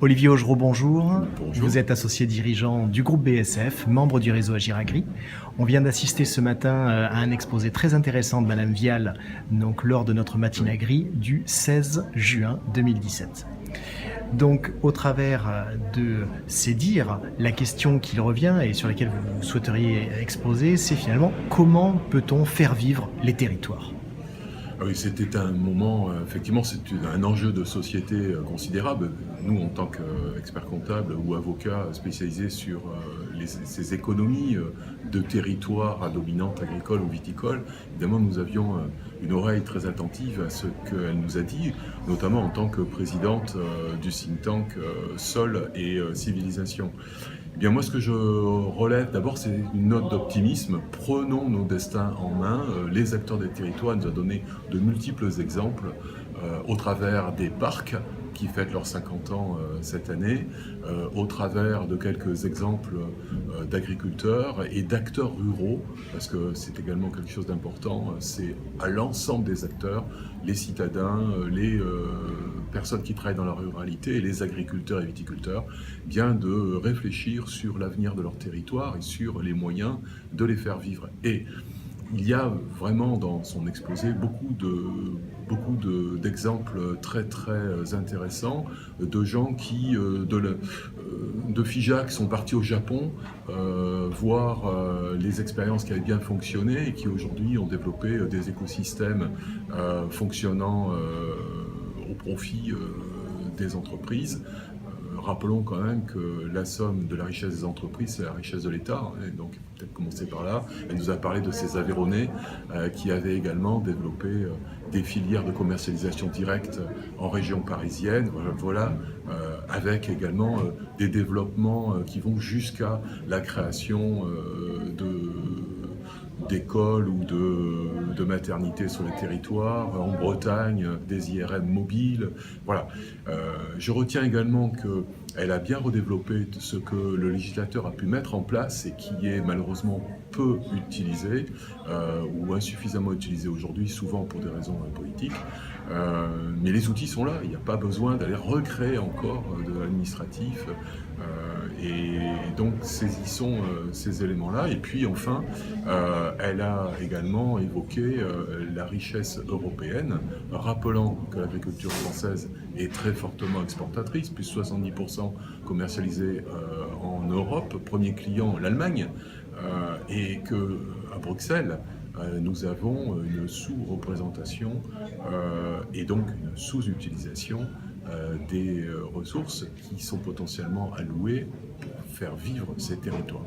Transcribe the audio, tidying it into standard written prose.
Olivier Augereau, bonjour. Bonjour. Vous êtes associé dirigeant du groupe BSF, membre du réseau Agir Agri. On vient d'assister ce matin à un exposé très intéressant de Madame Vial, donc lors de notre matinée agri du 16 juin 2017. Donc, au travers de ces dires, la question qui revient et sur laquelle vous souhaiteriez exposer, c'est finalement comment peut-on faire vivre les territoires ? Ah oui, c'était un moment, effectivement, c'est un enjeu de société considérable. Nous, en tant qu'experts comptables ou avocats spécialisés sur ces économies de territoires à dominante agricole ou viticole, évidemment, nous avions une oreille très attentive à ce qu'elle nous a dit, notamment en tant que présidente du think tank Sol et Civilisation. Eh bien, moi, ce que je relève d'abord, c'est une note d'optimisme. Prenons nos destins en main. Les acteurs des territoires nous ont donné de multiples exemples au travers des parcs qui fêtent leurs 50 ans cette année, au travers de quelques exemples d'agriculteurs et d'acteurs ruraux, parce que c'est également quelque chose d'important, c'est à l'ensemble des acteurs, les citadins, les personnes qui travaillent dans la ruralité et les agriculteurs et viticulteurs, bien de réfléchir sur l'avenir de leur territoire et sur les moyens de les faire vivre. Et il y a vraiment dans son exposé beaucoup d'exemples très très intéressants de gens qui, de FIJAC, sont partis au Japon voir les expériences qui avaient bien fonctionné et qui aujourd'hui ont développé des écosystèmes fonctionnant au profit des entreprises. Rappelons quand même que la somme de la richesse des entreprises, c'est la richesse de l'État, et donc peut-être commencer par là. Elle nous a parlé de ces Aveyronnais qui avaient également développé des filières de commercialisation directe en région parisienne, voilà, avec également des développements qui vont jusqu'à la création d'écoles ou de maternités sur les territoires, en Bretagne, des IRM mobiles. Voilà. Je retiens également qu'elle a bien redéveloppé ce que le législateur a pu mettre en place et qui est malheureusement peu utilisé ou insuffisamment utilisé aujourd'hui, souvent pour des raisons politiques. Mais les outils sont là, il n'y a pas besoin d'aller recréer encore de l'administratif. Et donc saisissons ces éléments-là. Et puis enfin, elle a également évoqué la richesse européenne, rappelant que l'agriculture française est très fortement exportatrice, plus 70% commercialisée en Europe, premier client l'Allemagne, et qu'à Bruxelles, nous avons une sous-représentation et donc une sous-utilisation des ressources qui sont potentiellement allouées pour faire vivre ces territoires.